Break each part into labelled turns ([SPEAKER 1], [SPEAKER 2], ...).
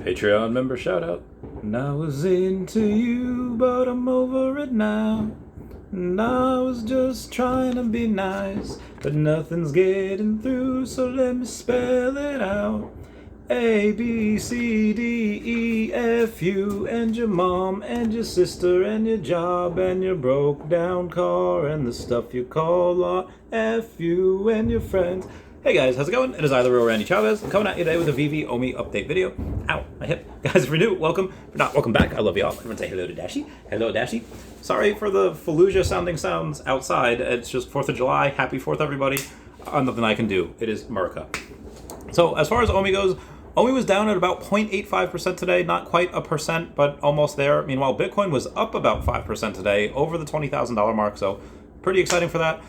[SPEAKER 1] Patreon member shout out. And I was into you, but I'm over it now. And I was just trying to be nice, but nothing's getting through, so let me spell it out. A, B, C, D, E, F, you, and your mom, and your sister, and your job, and your broke down car, and the stuff you call art. F, you, and your friends. Hey guys, how's it going? It is I, the real Randy Chavez. I'm coming at you today with a Veve OMI update video. Ow, my hip. Guys, if you're new, welcome. If you're not, welcome back. I love y'all. Everyone say hello to Dashi. Hello, Dashi. Sorry for the Fallujah sounding sounds outside. It's just 4th of July. Happy 4th, everybody. Nothing I can do. It is America. So as far as OMI goes, OMI was down at about 0.85% today. Not quite a percent, but almost there. Meanwhile, Bitcoin was up about 5% today, over the $20,000 mark. So pretty exciting for that.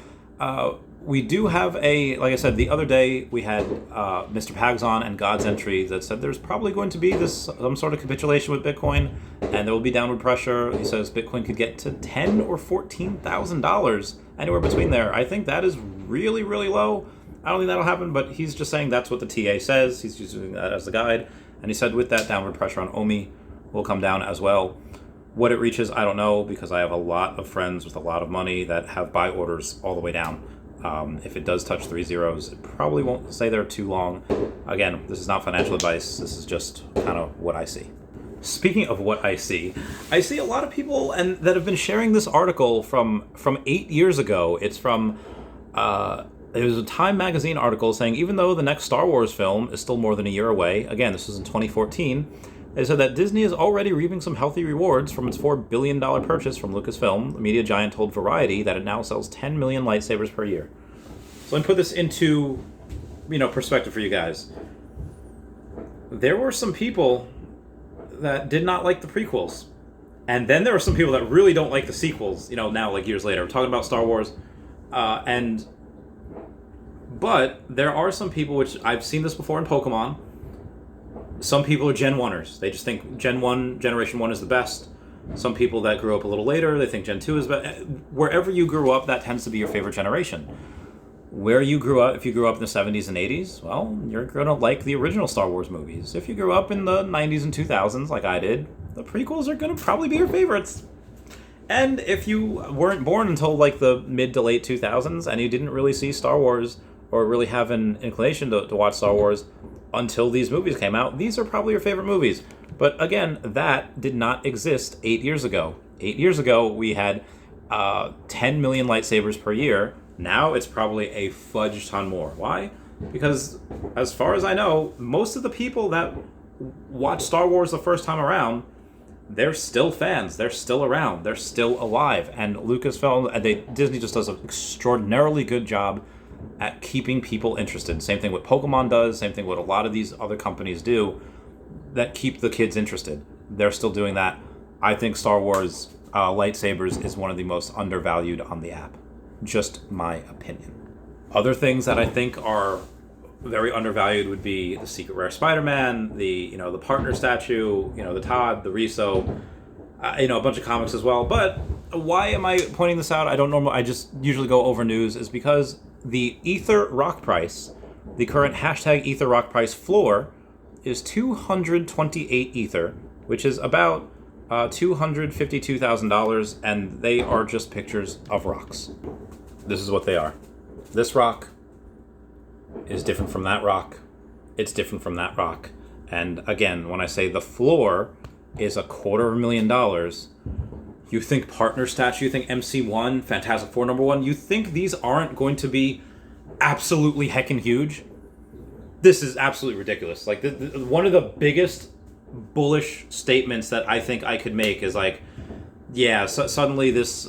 [SPEAKER 1] We do have like I said, the other day we had Mr. Pags on and God's entry that said there's probably going to be some sort of capitulation with Bitcoin, and there will be downward pressure. He says Bitcoin could get to $10,000 or $14,000, anywhere between there. I think that is really, really low. I don't think that'll happen, but he's just saying that's what the TA says. He's using that as the guide, and he said with that downward pressure on OMI will come down as well. What it reaches, I don't know, because I have a lot of friends with a lot of money that have buy orders all the way down. If it does touch 3 zeros, it probably won't stay there too long. Again, this is not financial advice. This is just kind of what I see. Speaking of what I see a lot of people that have been sharing this article from 8 years ago. It's from it was a Time magazine article saying even though the next Star Wars film is still more than a year away, again, this was in 2014, they said that Disney is already reaping some healthy rewards from its $4 billion purchase from Lucasfilm. The media giant told Variety that it now sells 10 million lightsabers per year. So let me put this into, perspective for you guys. There were some people that did not like the prequels. And then there were some people that really don't like the sequels, now like years later. We're talking about Star Wars. But there are some people, which I've seen this before in Pokemon. Some people are Gen 1ers. They just think Generation 1 is the best. Some people that grew up a little later, they think Gen 2 is best. Wherever you grew up, that tends to be your favorite generation. Where you grew up, if you grew up in the 70s and 80s, well, you're going to like the original Star Wars movies. If you grew up in the 90s and 2000s, like I did, the prequels are going to probably be your favorites. And if you weren't born until like the mid to late 2000s and you didn't really see Star Wars or really have an inclination to watch Star Wars until these movies came out, these are probably your favorite movies. But again, that did not exist 8 years ago. 8 years ago, we had 10 million lightsabers per year. Now it's probably a fudge ton more. Why? Because as far as I know, most of the people that watched Star Wars the first time around, they're still fans. They're still around. They're still alive. And Lucasfilm, Disney just does an extraordinarily good job at keeping people interested. Same thing what Pokemon does, same thing what a lot of these other companies do that keep the kids interested. They're still doing that. I think Star Wars lightsabers is one of the most undervalued on the app. Just my opinion. Other things that I think are very undervalued would be the Secret Rare Spider-Man, the partner statue, the Todd, the Riso, a bunch of comics as well. But why am I pointing this out? I just usually go over news is because the Ether rock price, the current hashtag Ether rock price floor is 228 Ether, which is about $252,000, and they are just pictures of rocks. This is what they are. This rock is different from that rock. It's different from that rock. And again, when I say the floor is $250,000, you think partner statue, you think MC1, Fantastic Four #1, you think these aren't going to be absolutely heckin' huge? This is absolutely ridiculous. Like, one of the biggest bullish statements that I think I could make is like, yeah, so suddenly this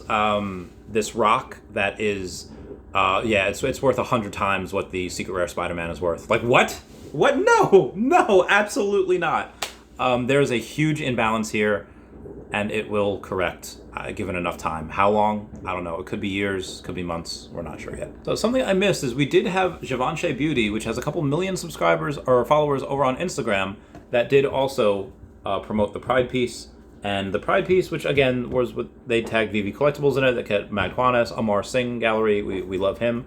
[SPEAKER 1] rock that is, it's worth 100 times what the Secret Rare Spider-Man is worth. Like, what? What? No, absolutely not. There's a huge imbalance here, and it will correct given enough time. How long? I don't know. It could be years, could be months. We're not sure yet. So something I missed is we did have Givenchy Beauty, which has a couple million subscribers or followers over on Instagram, that did also promote the Pride piece. And the Pride piece, which again was what they tagged Veve Collectibles in it, that kept Magquanis, Amar Singh Gallery, we love him,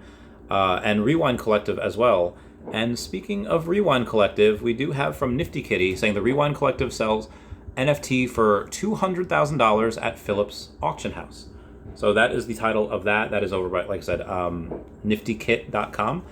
[SPEAKER 1] and Rewind Collective as well. And speaking of Rewind Collective, we do have from Nifty Kitty saying the Rewind Collective sells NFT for $200,000 at Phillips Auction House. So that is the title of that. That is over by, like I said, niftykit.com.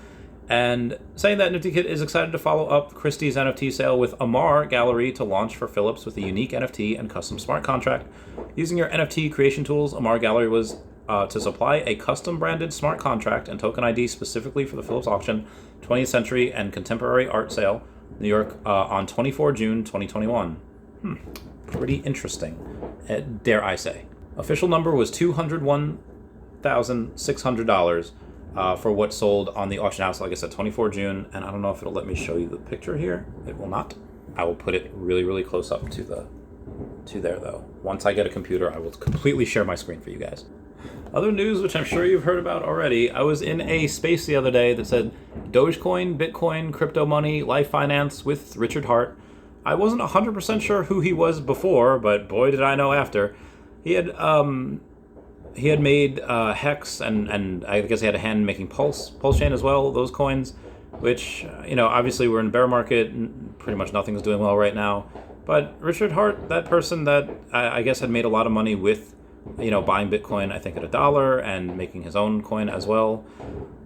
[SPEAKER 1] And saying that Nifty Kit is excited to follow up Christie's NFT sale with Amar Gallery to launch for Phillips with a unique NFT and custom smart contract. Using your NFT creation tools, Amar Gallery was to supply a custom branded smart contract and token ID specifically for the Phillips auction, 20th Century and Contemporary Art Sale, New York, on 24 June 2021. Pretty interesting, dare I say. Official number was $201,600 for what sold on the auction house, like I said, 24 June. And I don't know if it'll let me show you the picture here. It will not. I will put it really, really close up to there, though. Once I get a computer, I will completely share my screen for you guys. Other news, which I'm sure you've heard about already, I was in a space the other day that said Dogecoin, Bitcoin, crypto money, life finance with Richard Hart. I wasn't 100% sure who he was before, but boy did I know after. He had made Hex, and I guess he had a hand in making Pulse Chain as well, those coins, which, obviously we're in a bear market, and pretty much nothing's doing well right now. But Richard Hart, that person that I guess had made a lot of money with, buying Bitcoin, I think at $1 and making his own coin as well,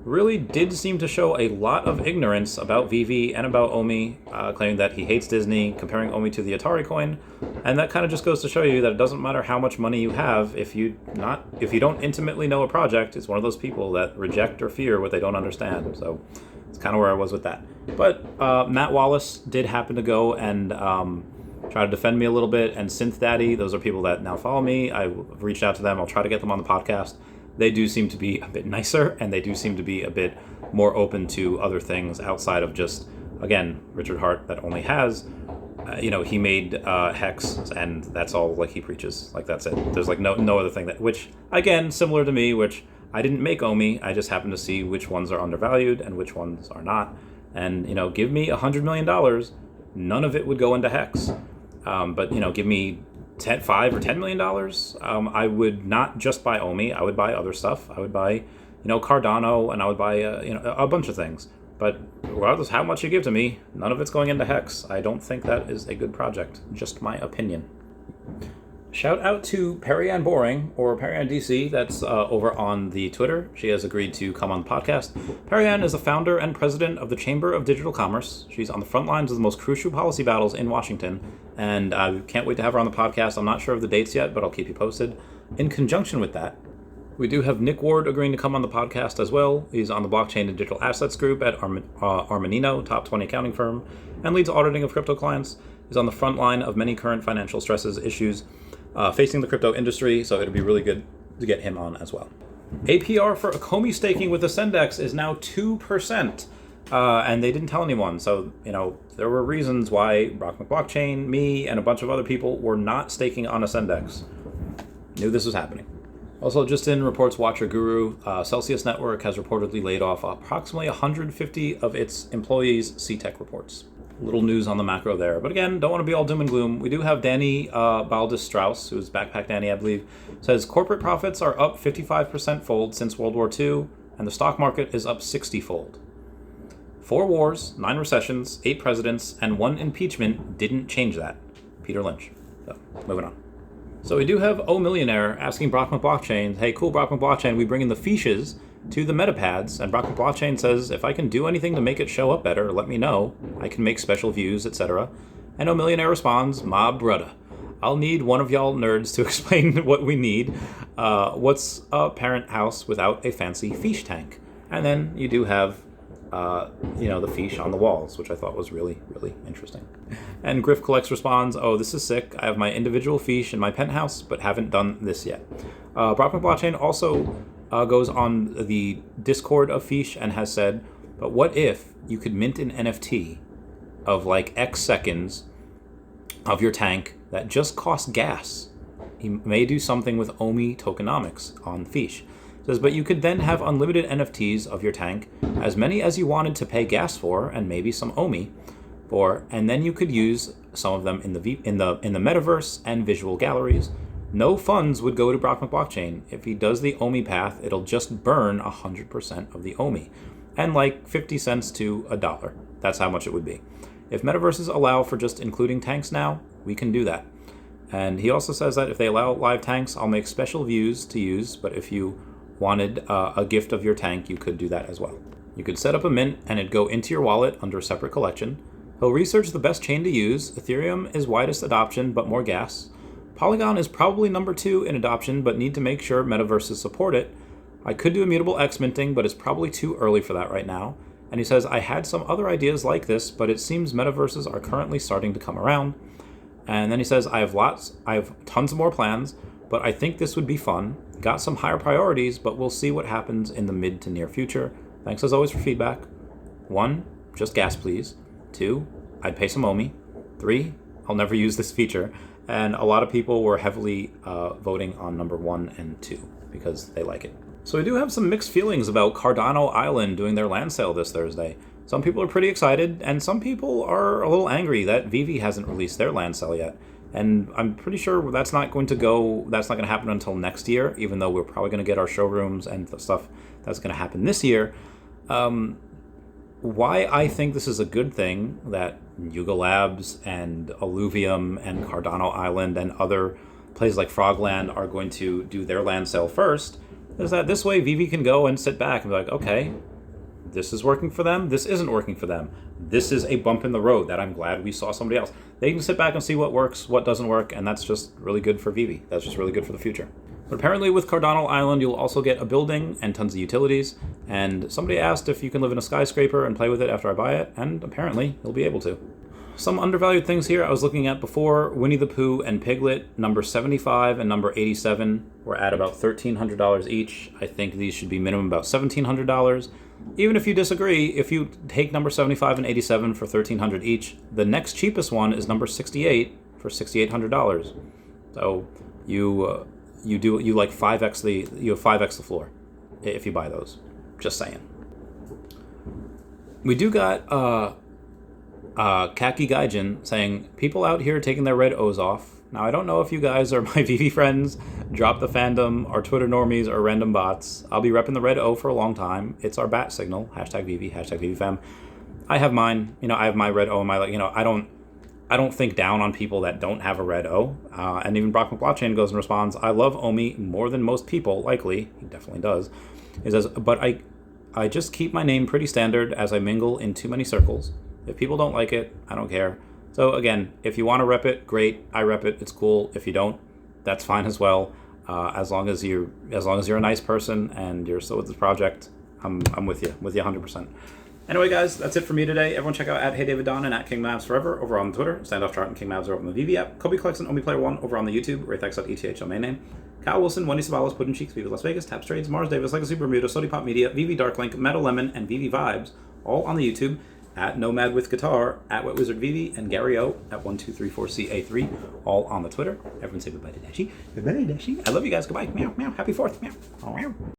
[SPEAKER 1] really did seem to show a lot of ignorance about Veve and about OMI, claiming that he hates Disney, comparing OMI to the Atari coin. And that kind of just goes to show you that it doesn't matter how much money you have, if you don't intimately know a project, it's one of those people that reject or fear what they don't understand. So it's kind of where I was with that. But Matt Wallace did happen to go and try to defend me a little bit, and Synth Daddy, those are people that now follow me. I've reached out to them. I'll try to get them on the podcast. They do seem to be a bit nicer, and they do seem to be a bit more open to other things outside of just, again, Richard Hart that only has, he made Hex, and that's all, like, he preaches. Like, that's it. There's, like, no other thing that, which, again, similar to me, which I didn't make OMI. I just happen to see which ones are undervalued and which ones are not. And, give me $100 million, none of it would go into Hex. But, give me $5 or $10 million, I would not just buy OMI. I would buy other stuff. I would buy, Cardano, and I would buy, a bunch of things. But regardless how much you give to me, none of it's going into Hex. I don't think that is a good project. Just my opinion. Shout out to Perry-Ann Boring, or Perry-Ann DC, that's over on the Twitter. She has agreed to come on the podcast. Perry-Ann is the founder and president of the Chamber of Digital Commerce. She's on the front lines of the most crucial policy battles in Washington, and I can't wait to have her on the podcast. I'm not sure of the dates yet, but I'll keep you posted. In conjunction with that, we do have Nick Ward agreeing to come on the podcast as well. He's on the Blockchain and Digital Assets Group at Armanino, top 20 accounting firm, and leads auditing of crypto clients. He's on the front line of many current financial issues facing the crypto industry, so it'll be really good to get him on as well. APR for Akomi staking with Ascendex is now 2%, and they didn't tell anyone. So, there were reasons why Brockman Blockchain, me, and a bunch of other people were not staking on Ascendex. Knew this was happening. Also, just in reports Watcher Guru, Celsius Network has reportedly laid off approximately 150 of its employees, CTech reports. Little news on the macro there. But again, don't want to be all doom and gloom. We do have Danny Baldus-Strauss, who's Backpack Danny, I believe, says corporate profits are up 55% fold since World War II, and the stock market is up 60-fold. 4 wars, 9 recessions, 8 presidents, and 1 impeachment didn't change that. Peter Lynch. So, moving on. So we do have O Millionaire asking Brockman Blockchain, hey, cool, Brockman Blockchain, we bring in the fiches to the metapads, and Brockman Blockchain says, if I can do anything to make it show up better, let me know. I can make special views, etc. And O Millionaire responds, my brudda, I'll need one of y'all nerds to explain what we need. What's a parent house without a fancy fiche tank? And then you do have, the fiche on the walls, which I thought was really, really interesting. And Griff Collects responds, oh, this is sick. I have my individual fiche in my penthouse, but haven't done this yet. Brockman Blockchain also goes on the Discord of Fiche and has said, but what if you could mint an NFT of like X seconds of your tank that just costs gas? He may do something with OMI tokenomics on Fiche. Says, but you could then have unlimited NFTs of your tank, as many as you wanted to pay gas for, and maybe some OMI for, and then you could use some of them in the metaverse and visual galleries. No funds would go to Brockman Blockchain. If he does the OMI path, it'll just burn 100% of the OMI. and like 50 cents to $1. That's how much it would be. If metaverses allow for just including tanks now, we can do that. And he also says that if they allow live tanks, I'll make special views to use, but if you wanted a gift of your tank, you could do that as well. You could set up a mint and it'd go into your wallet under a separate collection. He'll research the best chain to use. Ethereum is widest adoption, but more gas. Polygon is probably number 2 in adoption, but need to make sure metaverses support it. I could do immutable X minting, but it's probably too early for that right now. And he says, I had some other ideas like this, but it seems metaverses are currently starting to come around. And then he says, I have tons more plans, but I think this would be fun. Got some higher priorities, but we'll see what happens in the mid to near future. Thanks as always for feedback. 1, just gas please. 2, I'd pay some OMI. 3, I'll never use this feature. And a lot of people were heavily voting on number 1 and 2 because they like it. So we do have some mixed feelings about Cardano Island doing their land sale this Thursday. Some people are pretty excited, and some people are a little angry that Veve hasn't released their land sale yet. And I'm pretty sure that's not going to happen until next year, even though we're probably going to get our showrooms and the stuff that's going to happen this year. Why I think this is a good thing that Yuga Labs and Alluvium and Cardano Island and other places like Frogland are going to do their land sale first is that this way Veve can go and sit back and be like, okay, this is working for them, this isn't working for them. This is a bump in the road that I'm glad we saw somebody else. They can sit back and see what works, what doesn't work, and that's just really good for Veve. That's just really good for the future. But apparently with Cardano Island, you'll also get a building and tons of utilities. And somebody asked if you can live in a skyscraper and play with it after I buy it, and apparently you'll be able to. Some undervalued things here I was looking at before. Winnie the Pooh and Piglet, number 75 and number 87, were at about $1,300 each. I think these should be minimum about $1,700. Even if you disagree, if you take number 75 and 87 for $1,300 each, the next cheapest one is number 68 for $6,800. So you have 5x the floor if you buy those. Just saying. We do got Kaki Gaijin saying, people out here taking their red O's off. Now, I don't know if you guys are my Veve friends, Drop the Fandom, or Twitter normies, or random bots. I'll be repping the red O for a long time. It's our bat signal. Hashtag Veve, hashtag VeveFam. I have mine. I have my red O and my, I don't think down on people that don't have a red O. And even Brock McBlockchain goes and responds, I love OMI more than most people, likely. He definitely does. He says, but I just keep my name pretty standard as I mingle in too many circles. If people don't like it, I don't care. So again, if you want to rep it, great. I rep it. It's cool. If you don't, that's fine as well. As long as you're a nice person and you're still with this project, I'm with you 100%. Anyway, guys, that's it for me today. Everyone check out @HeyDavidDon and @KingMavsForever over on Twitter. Standoff Chart and King Mavs are over on the Veve app. Kobe Collects and OmiPlayer1 over on the YouTube. RayThex.eth domain name. Kyle Willson, Wendy Stibalis, Puddin' Cheeks, Veve Las Vegas, Taps Trades, Mars Davis, Legacy Bermuda, Sody Pop Media, Veve Darklink, Metal Lemon, and Veve Vibes, all on the YouTube. @Nomad with Guitar, @WetWizardVeve, and Gary O @1234CA3, all on the Twitter. Everyone say bye-bye to Dashi. Bye-bye, Dashi. I love you guys. Goodbye. Meow, meow. Happy 4th. Meow. Meow.